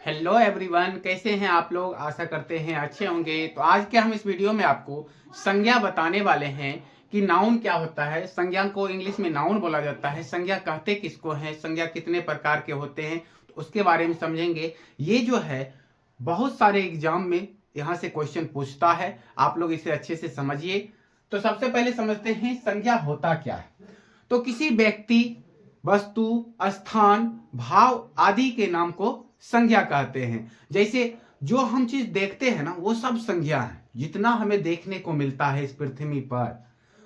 Hello everyone, कैसे हैं आप लोग। आशा करते हैं अच्छे होंगे। तो आज के हम इस वीडियो में आपको संज्ञा बताने वाले हैं कि नाउन क्या होता है। संज्ञा को इंग्लिश में नाउन बोला जाता है। संज्ञा कहते किसको हैं, संज्ञा कितने प्रकार के होते हैं, तो उसके बारे में समझेंगे। ये जो है बहुत सारे एग्जाम में यहाँ से क्वेश्चन पूछता है, आप लोग इसे अच्छे से समझिए। तो सबसे पहले समझते हैं संज्ञा होता क्या है। तो किसी व्यक्ति, वस्तु, स्थान, भाव आदि के नाम को संज्ञा कहते हैं। जैसे जो हम चीज देखते हैं ना, वो सब संज्ञा है। जितना हमें देखने को मिलता है इस पृथ्वी पर,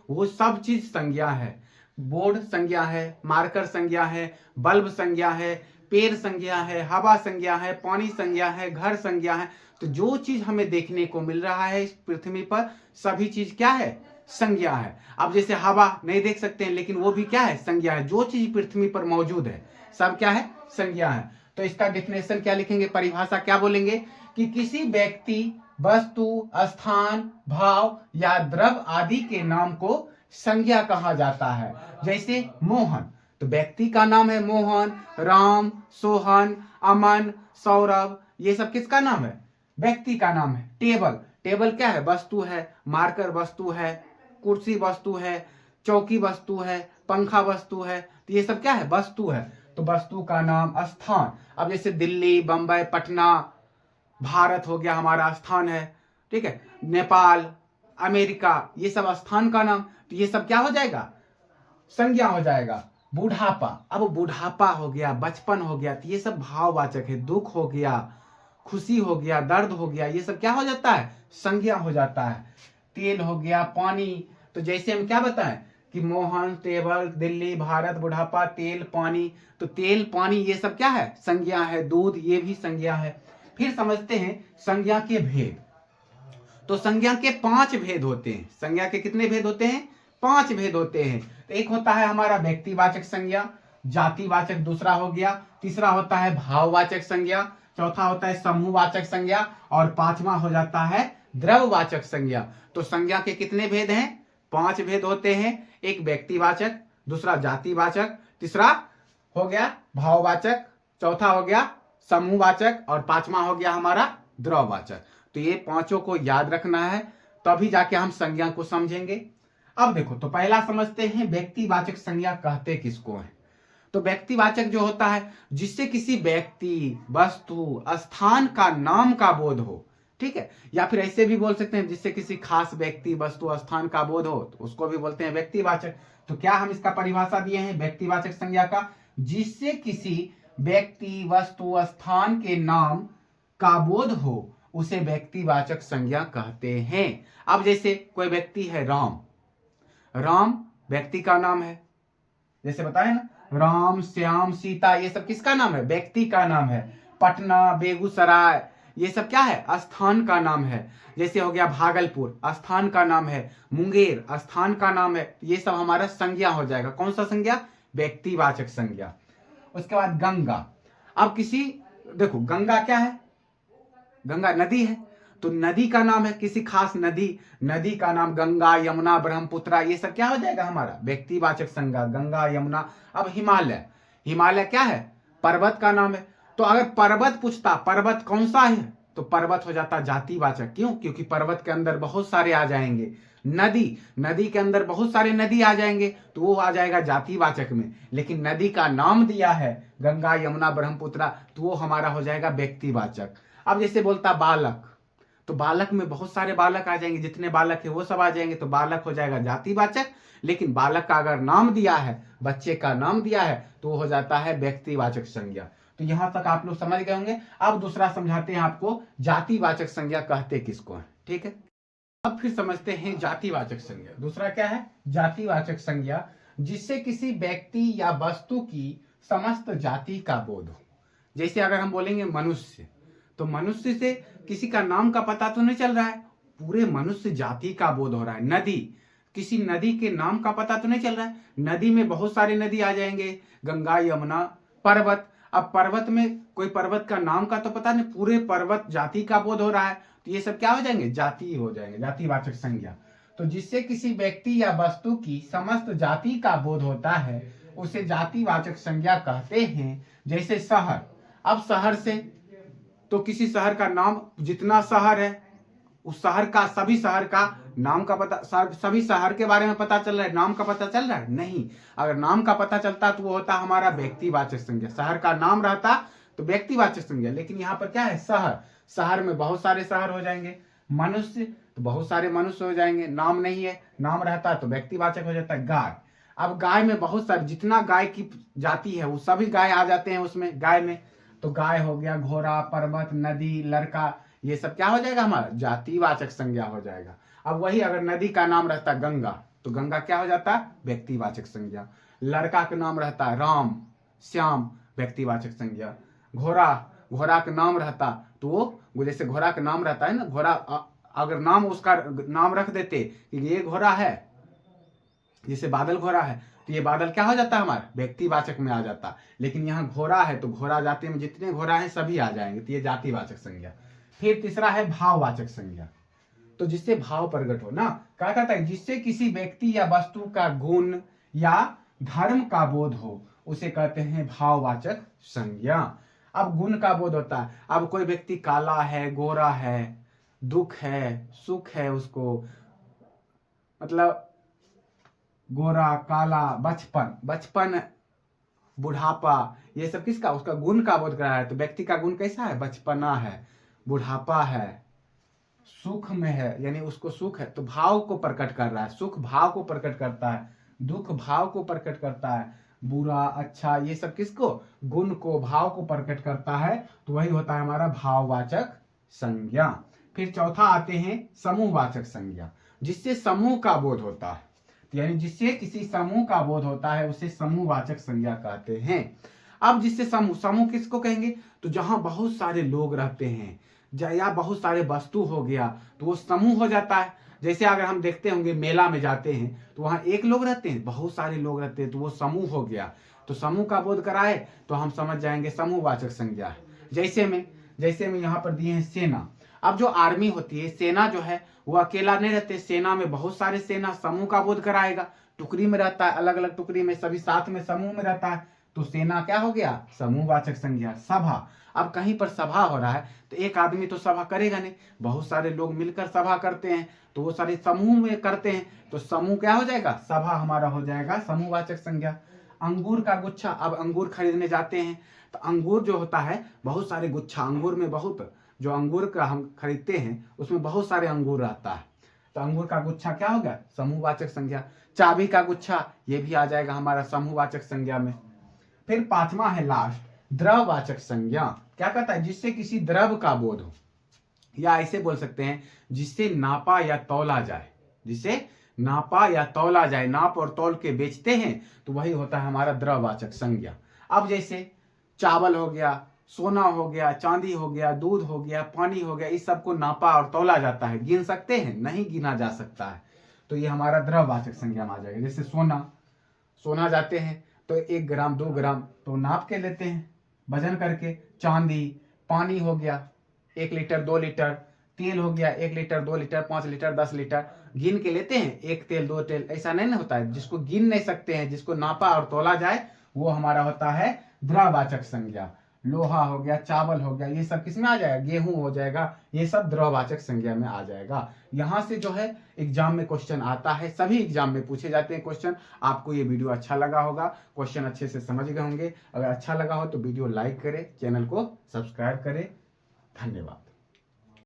वो सब चीज संज्ञा है। बोर्ड संज्ञा है, मार्कर संज्ञा है, बल्ब संज्ञा है, पेड़ संज्ञा है, हवा संज्ञा है, पानी संज्ञा है, घर संज्ञा है। तो जो चीज हमें देखने को मिल रहा है इस पृथ्वी पर, सभी चीज क्या है, संज्ञा है। अब जैसे हवा नहीं देख सकते हैं, लेकिन वो भी क्या है, संज्ञा है। जो चीज पृथ्वी पर मौजूद है सब क्या है, संज्ञा है। तो इसका डिफिनेशन क्या लिखेंगे, परिभाषा क्या बोलेंगे कि किसी व्यक्ति, वस्तु, स्थान, भाव या द्रव्य आदि के नाम को संज्ञा कहा जाता है। जैसे मोहन, तो व्यक्ति का नाम है मोहन, राम, सोहन, अमन, सौरभ, ये सब किसका नाम है, व्यक्ति का नाम है। टेबल, टेबल क्या है, वस्तु है। मार्कर वस्तु है, कुर्सी वस्तु है, चौकी वस्तु है, पंखा वस्तु है। तो ये सब क्या है, वस्तु है। तो वस्तु का नाम। स्थान, अब जैसे दिल्ली, बंबई, पटना, भारत हो गया हमारा स्थान है, ठीक है। नेपाल, अमेरिका, ये सब स्थान का नाम। तो ये सब क्या हो जाएगा, संज्ञा हो जाएगा। बुढ़ापा, अब बुढ़ापा हो गया, बचपन हो गया, तो ये सब भाववाचक है। दुख हो गया, खुशी हो गया, दर्द हो गया, ये सब क्या हो जाता है, संज्ञा हो जाता है। तेल हो गया, पानी, तो जैसे हम क्या बताएं कि मोहन, टेबल, दिल्ली, भारत, बुढ़ापा, तेल, पानी। तो तेल, पानी, ये सब क्या है, संज्ञा है। दूध, ये भी संज्ञा है। फिर समझते हैं संज्ञा के भेद। तो संज्ञा के 5 भेद होते हैं। संज्ञा के कितने भेद होते हैं, 5 भेद होते हैं। तो एक होता है हमारा व्यक्तिवाचक संज्ञा, जातिवाचक दूसरा हो गया, तीसरा होता है भाववाचक संज्ञा, चौथा होता है समूहवाचक संज्ञा, और पांचवा हो जाता है द्रव्यवाचक संज्ञा। तो संज्ञा के कितने भेद हैं, 5 भेद होते हैं। एक व्यक्तिवाचक, दूसरा जातिवाचक, तीसरा हो गया भाववाचक, चौथा हो गया समूहवाचक, और पांचवा हो गया हमारा द्रव्यवाचक। तो ये पांचों को याद रखना है, तभी जाके हम संज्ञा को समझेंगे। अब देखो, तो पहला समझते हैं व्यक्तिवाचक संज्ञा कहते किसको है। तो व्यक्तिवाचक जो होता है, जिससे किसी व्यक्ति, वस्तु, स्थान का नाम का बोध हो, ठीक है। या फिर ऐसे भी बोल सकते हैं, जिससे किसी खास व्यक्ति, वस्तु, स्थान का बोध हो, तो उसको भी बोलते हैं व्यक्तिवाचक। तो क्या हम इसका परिभाषा दिए हैं व्यक्तिवाचक संज्ञा का, जिससे किसी व्यक्ति, वस्तु, स्थान के नाम का बोध हो, उसे व्यक्तिवाचक संज्ञा कहते हैं। अब जैसे कोई व्यक्ति है राम, राम व्यक्ति का नाम है, जैसे बताए ना, राम, श्याम, सीता, ये सब किसका नाम है, व्यक्ति का नाम है। पटना, बेगूसराय, ये सब क्या है, स्थान का नाम है। जैसे हो गया भागलपुर, स्थान का नाम है। मुंगेर, स्थान का नाम है। ये सब हमारा संज्ञा हो जाएगा। कौन सा संज्ञा, व्यक्तिवाचक संज्ञा। उसके बाद गंगा, अब किसी, देखो गंगा क्या है, गंगा नदी है। तो नदी का नाम है, किसी खास नदी, नदी का नाम गंगा, यमुना, ब्रह्मपुत्र, ये सब क्या हो जाएगा हमारा व्यक्तिवाचक संज्ञा, गंगा, यमुना। अब हिमालय, हिमालय क्या है, पर्वत का नाम है। तो अगर पर्वत पूछता, पर्वत कौन सा है, तो पर्वत हो जाता जातिवाचक। क्यों, क्योंकि पर्वत के अंदर बहुत सारे आ जाएंगे। नदी, नदी के अंदर बहुत सारे नदी आ जाएंगे, तो वो आ जाएगा जातिवाचक में। लेकिन नदी का नाम दिया है गंगा, यमुना, ब्रह्मपुत्र, तो वो हमारा हो जाएगा व्यक्तिवाचक। अब जैसे बोलता बालक, तो बालक में बहुत सारे बालक आ जाएंगे, जितने बालक है वो सब आ जाएंगे, तो बालक हो जाएगा जातिवाचक। लेकिन बालक का अगर नाम दिया है, बच्चे का नाम दिया है, तो वो हो जाता है व्यक्तिवाचक संज्ञा। तो यहां तक आप लोग समझ गए होंगे। अब दूसरा समझाते हैं आपको, जातिवाचक संज्ञा कहते किसको है, ठीक है। अब फिर समझते हैं जातिवाचक संज्ञा। दूसरा क्या है, जातिवाचक संज्ञा, जिससे किसी व्यक्ति या वस्तु की समस्त जाति का बोध हो। जैसे अगर हम बोलेंगे मनुष्य, तो मनुष्य से किसी का नाम का पता तो नहीं चल रहा है, पूरे मनुष्य जाति का बोध हो रहा है। नदी, किसी नदी के नाम का पता तो नहीं चल रहा है, नदी में बहुत सारे नदी आ जाएंगे, गंगा, यमुना। पर्वत, अब पर्वत में कोई पर्वत का नाम का तो पता नहीं, पूरे पर्वत जाति का बोध हो रहा है। तो ये सब क्या हो जाएंगे, जाति हो जाएंगे, जातिवाचक संज्ञा। तो जिससे किसी व्यक्ति या वस्तु की समस्त जाति का बोध होता है, उसे जातिवाचक संज्ञा कहते हैं। जैसे शहर, अब शहर से तो किसी शहर का नाम, जितना शहर है उस शहर का, सभी शहर का नाम का पता, सभी शहर के बारे में पता चल रहा है, नाम का पता चल रहा है? नहीं। अगर नाम का पता चलता तो वो होता हमारा व्यक्तिवाचक संज्ञा। शहर का नाम रहता तो व्यक्तिवाचक संज्ञा, लेकिन यहाँ पर क्या है, शहर। शहर में बहुत सारे शहर हो जाएंगे। मनुष्य तो बहुत सारे मनुष्य हो जाएंगे। नाम नहीं है, नाम रहता तो व्यक्तिवाचक हो जाता है। गाय, अब गाय में बहुत सारे, जितना गाय की जाति है वो सभी गाय आ जाते हैं उसमें, गाय में। तो गाय हो गया, घोड़ा, पर्वत, नदी, लड़का, ये सब क्या हो जाएगा हमारा, जातिवाचक संज्ञा हो जाएगा। अब वही अगर नदी का नाम रहता गंगा तो गंगा क्या हो जाता, व्यक्तिवाचक संज्ञा। लड़का का नाम रहता राम, श्याम, व्यक्तिवाचक संज्ञा। घोड़ा, घोड़ा का नाम रहता तो वो, जैसे घोड़ा का नाम रहता है ना, घोड़ा अगर नाम, उसका नाम रख देते कि ये घोड़ा है, जैसे बादल घोड़ा है, तो ये बादल क्या हो जाता है हमारा, व्यक्तिवाचक में आ जाता। लेकिन यहाँ घोड़ा है तो घोड़ा जाति में जितने घोड़ा हैं सभी आ जाएंगे, तो ये जातिवाचक संज्ञा। फिर तीसरा है भाववाचक संज्ञा, तो जिससे भाव प्रकट हो ना, क्या कहता है, जिससे किसी व्यक्ति या वस्तु का गुण या धर्म का बोध हो उसे कहते हैं भाववाचक संज्ञा। अब गुण का बोध होता है, अब कोई व्यक्ति काला है, गोरा है, दुख है, सुख है, उसको मतलब गोरा, काला, बचपन, बचपन, बुढ़ापा, ये सब किसका, उसका गुण का बोध कर रहा है। तो व्यक्ति का गुण कैसा है, बचपना है, बुढ़ापा है, सुख में है, यानी उसको सुख है, तो भाव को प्रकट कर रहा है। सुख भाव को प्रकट करता है, दुख भाव को प्रकट करता है, बुरा, अच्छा, ये सब किसको, गुण को, भाव को प्रकट करता है। तो वही होता है हमारा भाववाचक संज्ञा। फिर चौथा आते हैं समूहवाचक संज्ञा, जिससे समूह का बोध होता है, यानी जिससे किसी समूह का बोध होता है उसे समूहवाचक संज्ञा कहते हैं। अब जिससे समूह, समूह किसको कहेंगे, तो जहां बहुत सारे लोग रहते हैं या बहुत सारे वस्तु हो गया तो वो समूह हो जाता है। जैसे अगर हम देखते होंगे मेला में जाते हैं तो वहां एक लोग रहते हैं, बहुत सारे लोग रहते हैं, तो वो समूह हो गया। तो समूह का बोध कराए तो हम समझ जाएंगे समूहवाचक संज्ञा है। जैसे में यहाँ पर दिए हैं सेना। अब जो आर्मी होती है, सेना जो है वो अकेला नहीं रहते, सेना में बहुत सारे सेना, समूह का बोध कराएगा। टुकड़ी में रहता है, अलग अलग टुकड़ी में, सभी साथ में समूह में रहता है, तो सेना क्या हो गया, समूहवाचक संज्ञा। सभा, अब कहीं पर सभा हो रहा है तो एक आदमी तो सभा करेगा नहीं, बहुत सारे लोग मिलकर सभा करते हैं, तो वो सारे समूह में करते हैं, तो समूह क्या हो जाएगा, सभा हमारा हो जाएगा समूहवाचक संज्ञा। अंगूर का गुच्छा, अब अंगूर खरीदने जाते हैं तो अंगूर जो होता है बहुत सारे गुच्छा, अंगूर में बहुत, जो अंगूर का हम खरीदते हैं उसमें बहुत सारे अंगूर रहता है, तो अंगूर का गुच्छा क्या होगा, समूहवाचक संज्ञा। चाबी का गुच्छा, ये भी आ जाएगा हमारा समूहवाचक संज्ञा में। फिर पांचवा है लास्ट, द्रववाचक संज्ञा। क्या कहता है, जिससे किसी द्रव का बोध हो, या ऐसे बोल सकते हैं जिससे नापा या तौला जाए, जिससे नापा या तौला जाए, नाप और तौल के बेचते हैं तो वही होता है हमारा द्रववाचक संज्ञा। अब जैसे चावल हो गया, सोना हो गया, चांदी हो गया, दूध हो गया, पानी हो गया, इस सबको नापा और तौला जाता है, गिन सकते हैं, नहीं गिना जा सकता है, तो ये हमारा द्रववाचक संज्ञा में आ जाएगा। जैसे सोना जाते हैं तो 1 ग्राम 2 ग्राम तो नाप के लेते हैं वजन करके। चांदी, पानी हो गया 1 लीटर 2 लीटर, तेल हो गया 1 लीटर 2 लीटर 5 लीटर 10 लीटर, गिन के लेते हैं, 1 तेल 2 तेल, ऐसा नहीं होता है। जिसको गिन नहीं सकते हैं, जिसको नापा और तोला जाए, वो हमारा होता है द्रववाचक संज्ञा। लोहा हो गया, चावल हो गया, ये सब किसमें आ जाएगा, गेहूं हो जाएगा, ये सब द्रववाचक संज्ञा में आ जाएगा। यहाँ से जो है एग्जाम में क्वेश्चन आता है, सभी एग्जाम में पूछे जाते हैं क्वेश्चन। आपको ये वीडियो अच्छा लगा होगा, क्वेश्चन अच्छे से समझ गए होंगे। अगर अच्छा लगा हो तो वीडियो लाइक करें, चैनल को सब्सक्राइब करें। धन्यवाद।